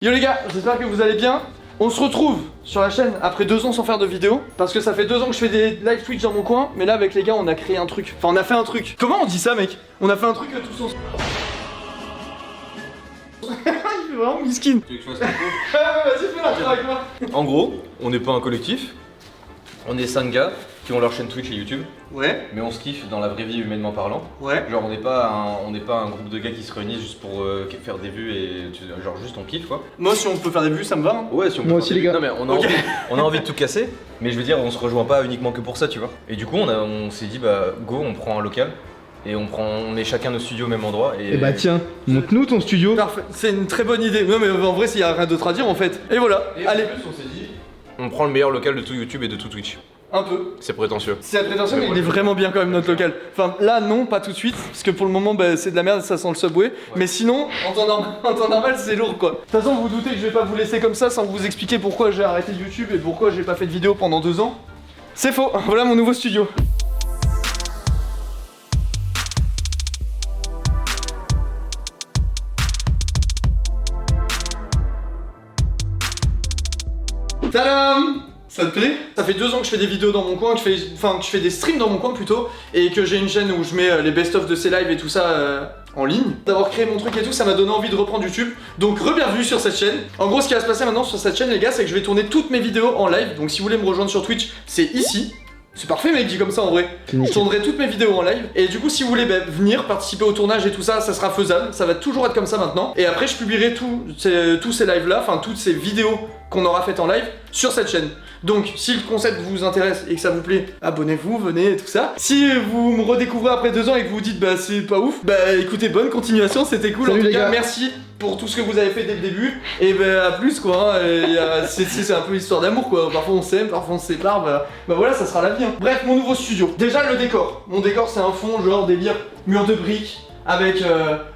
Yo les gars, j'espère que vous allez bien. On se retrouve sur la chaîne après 2 ans sans faire de vidéo. Parce que ça fait 2 ans que je fais des live Twitch dans mon coin. Mais là avec les gars on a créé un truc. Enfin on a fait un truc. Comment on dit ça mec? On a fait un truc tous ensemble. Il fait vraiment miskin. Tu veux que je fasse la Vas-y fais la avec moi. En gros, on n'est pas un collectif. On est 5 gars qui ont leur chaîne Twitch et YouTube. Ouais, Mais on se kiffe dans la vraie vie humainement parlant. ouais. Genre on n'est pas un groupe de gars qui se réunissent juste pour faire des vues et genre juste on kiffe quoi. Moi si on peut faire des vues ça me va. Hein. Ouais si on peut Moi faire aussi, des les gars. vues. Non mais on a envie de tout casser. Mais je veux dire on se rejoint pas uniquement que pour ça tu vois. Et du coup on s'est dit bah go on prend un local. Et on met chacun nos studios au même endroit et... Et bah tiens, montre-nous ton studio. Parfait, c'est une très bonne idée. Non mais en vrai s'il y a rien d'autre à dire en fait. Et voilà, Et allez. en plus on s'est dit on prend le meilleur local de tout YouTube et de tout Twitch. Un peu. C'est prétentieux. C'est prétentieux mais il est vraiment bien quand même notre local. Enfin là non, pas tout de suite, parce que pour le moment bah, c'est de la merde, ça sent le Subway. Ouais. Mais sinon, en temps normal c'est lourd quoi. De toute façon vous doutez que je vais pas vous laisser comme ça sans vous expliquer pourquoi j'ai arrêté YouTube et pourquoi j'ai pas fait de vidéo pendant 2 ans. C'est faux, voilà mon nouveau studio. Tadam! Ça te plaît? Ça fait 2 ans que je fais des vidéos dans mon coin, que je fais des streams dans mon coin plutôt, et que j'ai une chaîne où je mets les best-of de ces lives et tout ça en ligne. D'avoir créé mon truc et tout, ça m'a donné envie de reprendre YouTube. Donc re-bienvenue sur cette chaîne. En gros, ce qui va se passer maintenant sur cette chaîne, les gars, c'est que je vais tourner toutes mes vidéos en live. Donc si vous voulez me rejoindre sur Twitch, c'est ici. C'est parfait mec, dit comme ça en vrai. Je tournerai toutes mes vidéos en live. Et du coup si vous voulez venir participer au tournage et tout ça, ça sera faisable. Ça va toujours être comme ça maintenant. Et après je publierai tous ces lives là, enfin toutes ces vidéos qu'on aura faites en live sur cette chaîne. Donc si le concept vous intéresse et que ça vous plaît, abonnez-vous, venez et tout ça. Si vous me redécouvrez après 2 ans et que vous vous dites bah c'est pas ouf, bah écoutez, bonne continuation, c'était cool. Salut en tout les cas gars. merci pour tout ce que vous avez fait dès le début. Et bah à plus quoi, hein. C'est un peu l'histoire d'amour quoi. Parfois on s'aime, parfois on se sépare, bah voilà ça sera la vie hein. Bref, mon nouveau studio. Déjà le décor. Mon décor c'est un fond genre délire mur de briques. Avec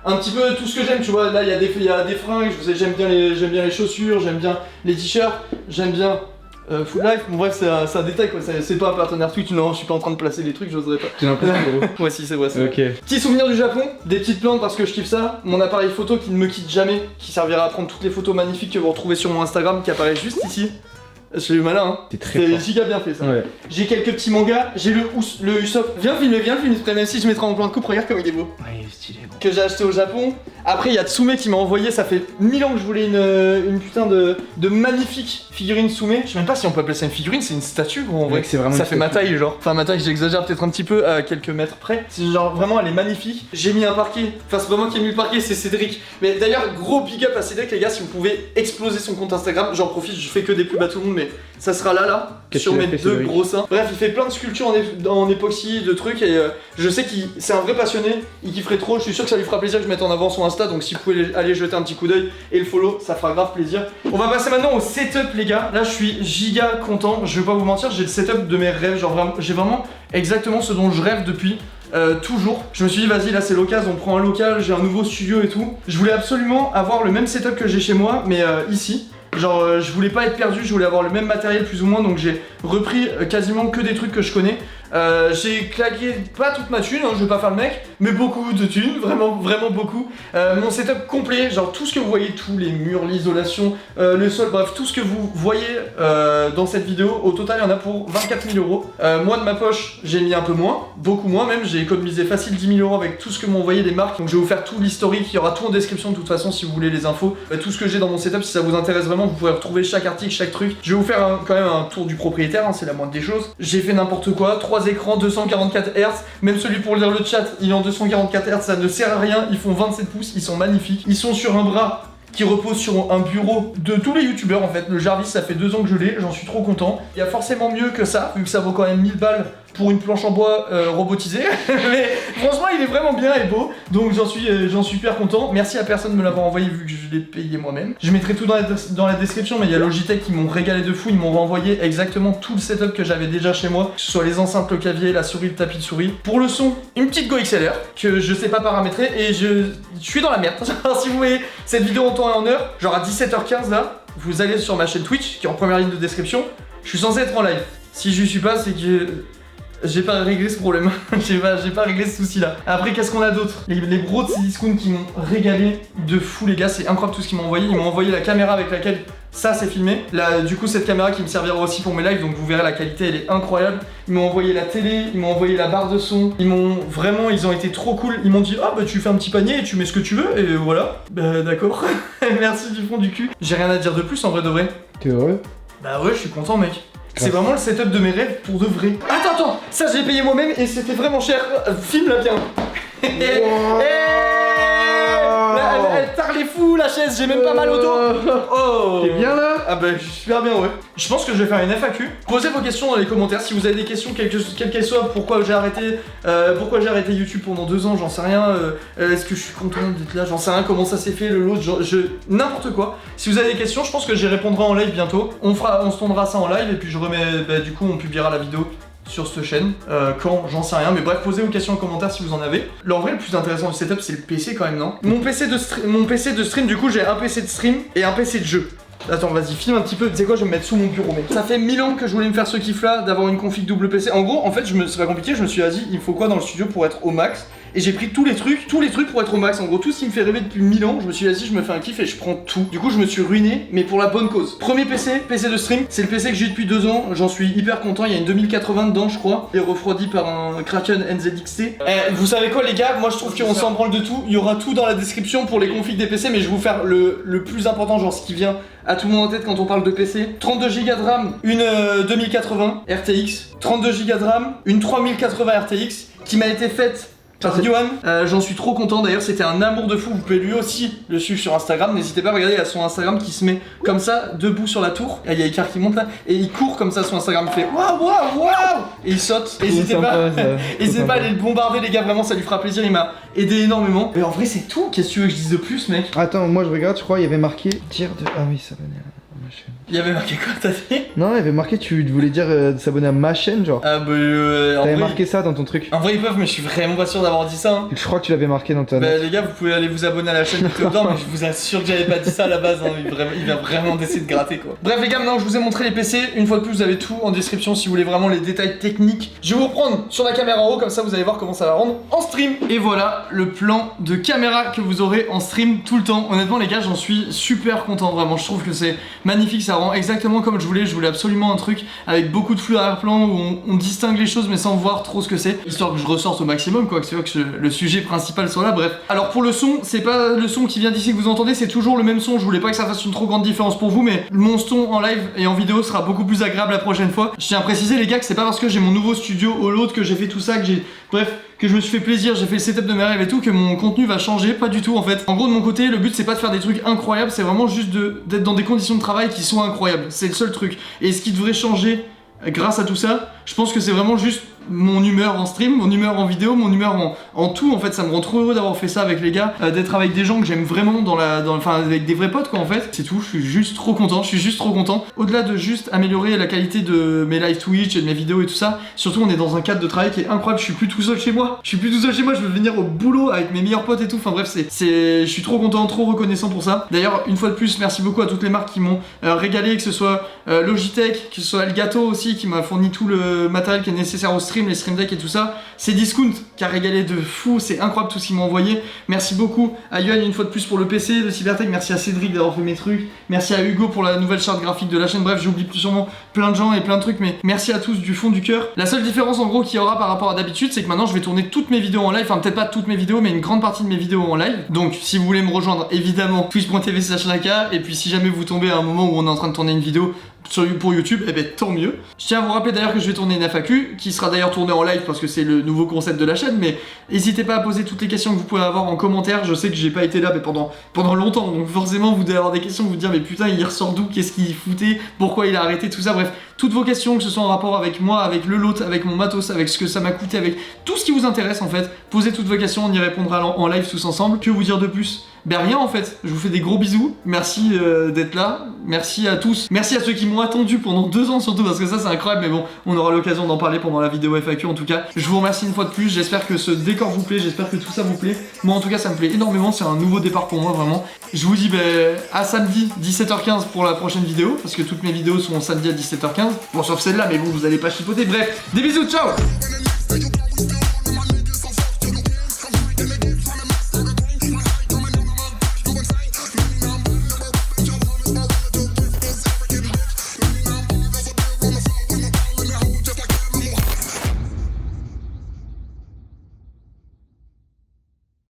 un petit peu tout ce que j'aime, tu vois, là il y a des fringues, j'aime bien les chaussures, j'aime bien les t-shirts, j'aime bien Full Life, bon bref c'est un détail quoi, c'est pas un partenaire Twitch, non je suis pas en train de placer les trucs, j'oserais pas. J'ai l'impression Ouais si c'est vrai, c'est Ok. vrai. Petit souvenir du Japon, des petites plantes parce que je kiffe ça, mon appareil photo qui ne me quitte jamais, qui servira à prendre toutes les photos magnifiques que vous retrouvez sur mon Instagram qui apparaît juste ici. C'est malin hein. C'est très fort. giga bien fait ça. Ouais. J'ai quelques petits mangas, j'ai le Usopp. Viens filmer, même si je mettrai en plan de coupe, regarde comme il est beau. Ouais, il est stylé, gros. Que j'ai acheté au Japon. Après, il y a Tsume qui m'a envoyé, ça fait 1000 ans que je voulais une putain de magnifique figurine Tsume. Je sais même pas si on peut appeler ça une figurine, c'est une statue gros en vrai. Mec, c'est vraiment Ça une fait ma statue. taille genre. Enfin ma taille, j'exagère peut-être un petit peu à quelques mètres près. C'est genre vraiment elle est magnifique. J'ai mis un parquet. Enfin c'est pas moi qui ai mis le parquet, c'est Cédric. Mais d'ailleurs gros big up à Cédric les gars, si vous pouvez exploser son compte Instagram, j'en profite, je fais que des pubs à tout le monde mais ça sera là Qu'est-ce sur qu'il a mes fait, 2 Cédric gros seins. Bref, il fait plein de sculptures en époxy, de trucs et je sais qu'il c'est un vrai passionné, il kifferait trop, je suis sûr que ça lui fera plaisir que je mette en avant son Insta, donc si vous pouvez aller jeter un petit coup d'œil et le follow, ça fera grave plaisir. On va passer maintenant au setup les gars, là je suis giga content, je vais pas vous mentir, j'ai le setup de mes rêves, genre vraiment, j'ai vraiment exactement ce dont je rêve depuis toujours. Je me suis dit vas-y là c'est l'occasion, on prend un local, j'ai un nouveau studio et tout. Je voulais absolument avoir le même setup que j'ai chez moi, mais ici. Genre je voulais pas être perdu, je voulais avoir le même matériel plus ou moins, donc j'ai repris quasiment que des trucs que je connais. J'ai claqué pas toute ma thune, hein, je vais pas faire le mec, mais beaucoup de thunes, vraiment beaucoup. Mon setup complet, genre tout ce que vous voyez, tous les murs, l'isolation, le sol, bref, tout ce que vous voyez dans cette vidéo, au total il y en a pour 24 000 euros. Moi de ma poche, j'ai mis un peu moins, beaucoup moins même, j'ai économisé facile 10 000 euros avec tout ce que m'ont envoyé les marques, donc je vais vous faire tout l'historique, il y aura tout en description de toute façon si vous voulez les infos. Tout ce que j'ai dans mon setup, si ça vous intéresse vraiment, vous pourrez retrouver chaque article, chaque truc. Je vais vous faire quand même un tour du propriétaire, hein, c'est la moindre des choses. J'ai fait n'importe quoi, 3 écrans, 244 Hz, même celui pour lire le chat, il est en 244 Hz, ça ne sert à rien, ils font 27 pouces, ils sont magnifiques. Ils sont sur un bras qui repose sur un bureau de tous les youtubeurs en fait. Le Jarvis, ça fait 2 ans que je l'ai, j'en suis trop content. Il y a forcément mieux que ça, vu que ça vaut quand même 1000 balles pour une planche en bois robotisée. Mais franchement, il est vraiment bien et beau, donc j'en suis hyper content. Merci à personne de me l'avoir envoyé vu que je l'ai payé moi-même. Je mettrai tout dans la description, mais il y a Logitech qui m'ont régalé de fou, ils m'ont renvoyé exactement tout le setup que j'avais déjà chez moi, que ce soit les enceintes, le clavier, la souris, le tapis de souris. Pour le son, une petite Go XLR que je sais pas paramétrer et je suis dans la merde. Genre, si vous voyez cette vidéo en temps et en heure, genre à 17h15 là, vous allez sur ma chaîne Twitch qui est en première ligne de description. Je suis censé être en live. Si je suis pas, c'est que j'ai pas réglé ce problème. j'ai pas réglé ce souci-là. Après, qu'est-ce qu'on a d'autre? Les bros de Cdiscount qui m'ont régalé de fou, les gars. C'est incroyable tout ce qu'ils m'ont envoyé. Ils m'ont envoyé la caméra avec laquelle ça c'est filmé. Là, du coup, cette caméra qui me servira aussi pour mes lives, donc vous verrez la qualité, elle est incroyable. Ils m'ont envoyé la télé, ils m'ont envoyé la barre de son. Ils ont été trop cool. Ils m'ont dit, ah bah tu fais un petit panier et tu mets ce que tu veux, et voilà. Bah d'accord. Merci du fond du cul. J'ai rien à dire de plus en vrai de vrai. T'es heureux? Bah ouais, je suis content, mec. C'est vraiment le setup de mes rêves pour de vrai. Attends, ça je l'ai payé moi-même et c'était vraiment cher. Filme-la bien. Elle tarde les fous la chaise, j'ai même pas mal au dos. Oh. T'es bien là? Ah bah je suis super bien, ouais. Je pense que je vais faire une FAQ. Posez vos questions dans les commentaires si vous avez des questions, quelles qu'elles soient. Pourquoi j'ai arrêté YouTube pendant 2 ans, j'en sais rien. Est-ce que je suis content d'être là, j'en sais rien. Comment ça s'est fait, le lot, n'importe quoi. Si vous avez des questions, je pense que j'y répondrai en live bientôt. On se tournera ça en live et puis je remets, du coup on publiera la vidéo sur cette chaîne, quand, j'en sais rien, mais bref, posez vos questions en commentaire si vous en avez. Là, en vrai, le plus intéressant du setup, c'est le PC quand même, non? Mon PC de stream, du coup, j'ai un PC de stream et un PC de jeu. Attends, vas-y, filme un petit peu. Tu sais quoi, je vais me mettre sous mon bureau, mec. Ça fait 1000 ans que je voulais me faire ce kiff-là, d'avoir une config double PC. En gros, en fait, c'est pas compliqué, je me suis dit, il faut quoi dans le studio pour être au max? Et j'ai pris tous les trucs pour être au max. En gros, tout ce qui me fait rêver depuis 1000 ans, je me suis dit, je me fais un kiff et je prends tout. Du coup, je me suis ruiné, mais pour la bonne cause. Premier PC de stream, c'est le PC que j'ai depuis 2 ans. J'en suis hyper content. Il y a une 2080 dedans, je crois. Et refroidi par un Kraken NZXT. Vous savez quoi, les gars? Moi, je trouve qu'on s'en branle de tout. Il y aura tout dans la description pour les configs des PC, mais je vais vous faire le plus important, genre ce qui vient à tout le monde en tête quand on parle de PC. 32 Go de RAM, une 2080 RTX. 32 Go de RAM, une 3080 RTX qui m'a été faite par Johan. J'en suis trop content, d'ailleurs c'était un amour de fou. Vous pouvez lui aussi le suivre sur Instagram. N'hésitez pas à regarder, il y a son Instagram qui se met comme ça, debout sur la tour. Il y a Icar qui monte là et il court comme ça. Son Instagram fait waouh waouh waouh et il saute. N'hésitez pas à aller le bombarder, les gars, vraiment ça lui fera plaisir. Il m'a aidé énormément. Mais en vrai c'est tout. Qu'est-ce que tu veux que je dise de plus, mec? Attends, moi je regarde, je crois il y avait marqué dire de... Ah oui, ça venait à ma chaîne. Il y avait marqué quoi, t'as dit? Non, il y avait marqué tu voulais dire de s'abonner à ma chaîne, genre. Ah bah t'avais marqué ça dans ton truc. En vrai ils peuvent, mais je suis vraiment pas sûr d'avoir dit ça, hein. Je crois que tu l'avais marqué dans ta note. Bah les gars, vous pouvez aller vous abonner à la chaîne YouTube dedans, mais je vous assure que j'avais pas dit ça à la base, hein. Il vient vraiment d'essayer de gratter, quoi. Bref les gars, maintenant je vous ai montré les PC. Une fois de plus, vous avez tout en description si vous voulez vraiment les détails techniques. Je vais vous reprendre sur la caméra en haut, comme ça vous allez voir comment ça va rendre en stream. Et voilà le plan de caméra que vous aurez en stream tout le temps. Honnêtement les gars, j'en suis super content, vraiment. Je trouve que c'est magnifique, ça rend exactement comme je voulais absolument un truc avec beaucoup de flou arrière-plan où on distingue les choses mais sans voir trop ce que c'est, histoire que je ressorte au maximum, quoi, que le sujet principal soit là. Bref, alors pour le son, c'est pas le son qui vient d'ici que vous entendez, c'est toujours le même son. Je voulais pas que ça fasse une trop grande différence pour vous, mais mon son en live et en vidéo sera beaucoup plus agréable la prochaine fois. Je tiens à préciser les gars que c'est pas parce que j'ai mon nouveau studio au lot que j'ai fait tout ça, que je me suis fait plaisir, j'ai fait le setup de mes rêves et tout, que mon contenu va changer, pas du tout en fait. En gros de mon côté, le but c'est pas de faire des trucs incroyables, c'est vraiment juste d'être dans des conditions de travail qui sont incroyables. C'est le seul truc. Et ce qui devrait changer grâce à tout ça, je pense que c'est vraiment juste mon humeur en stream, mon humeur en vidéo, mon humeur en tout. En fait, ça me rend trop heureux d'avoir fait ça avec les gars, d'être avec des gens que j'aime vraiment enfin avec des vrais potes, quoi. En fait, c'est tout. Je suis juste trop content. Au-delà de juste améliorer la qualité de mes live Twitch et de mes vidéos et tout ça, surtout on est dans un cadre de travail qui est incroyable. Je suis plus tout seul chez moi. Je veux venir au boulot avec mes meilleurs potes et tout. Enfin bref, je suis trop content, trop reconnaissant pour ça. D'ailleurs, une fois de plus, merci beaucoup à toutes les marques qui m'ont régalé, que ce soit Logitech, que ce soit Elgato aussi qui m'a fourni tout le matériel qui est nécessaire au stream, les stream decks et tout ça. C'est Cdiscount qui a régalé de fou, c'est incroyable tout ce qu'ils m'ont envoyé. Merci beaucoup à Yoann une fois de plus pour le PC de Cybertech, merci à Cédric d'avoir fait mes trucs, merci à Hugo pour la nouvelle charte graphique de la chaîne. Bref, j'oublie sûrement plein de gens et plein de trucs, mais merci à tous du fond du cœur. La seule différence en gros qu'il y aura par rapport à d'habitude, c'est que maintenant je vais tourner toutes mes vidéos en live, enfin peut-être pas toutes mes vidéos, mais une grande partie de mes vidéos en live. Donc si vous voulez me rejoindre, évidemment twitch.tv/naka, et puis si jamais vous tombez à un moment où on est en train de tourner une vidéo pour YouTube, eh ben tant mieux. Je tiens à vous rappeler d'ailleurs que je vais tourner une FAQ qui sera d'ailleurs tournée en live parce que c'est le nouveau concept de la chaîne, mais n'hésitez pas à poser toutes les questions que vous pouvez avoir en commentaire. Je sais que j'ai pas été là mais pendant longtemps, donc forcément vous devez avoir des questions, vous dire mais putain il ressort d'où, qu'est-ce qu'il foutait, pourquoi il a arrêté, tout ça. Bref, toutes vos questions, que ce soit en rapport avec moi, avec le lot, avec mon matos, avec ce que ça m'a coûté, avec tout ce qui vous intéresse en fait, posez toutes vos questions, on y répondra en live tous ensemble. Que vous dire de plus? Ben rien en fait, je vous fais des gros bisous, merci d'être là, merci à tous, merci à ceux qui m'ont attendu pendant 2 ans surtout parce que ça c'est incroyable, mais bon, on aura l'occasion d'en parler pendant la vidéo FAQ en tout cas. Je vous remercie une fois de plus, j'espère que ce décor vous plaît, j'espère que tout ça vous plaît. Moi en tout cas ça me plaît énormément, c'est un nouveau départ pour moi vraiment. Je vous dis à samedi 17h15 pour la prochaine vidéo, parce que toutes mes vidéos sont samedi à 17h15. Bon, sauf celle-là, mais vous allez pas chipoter. Bref, des bisous, ciao.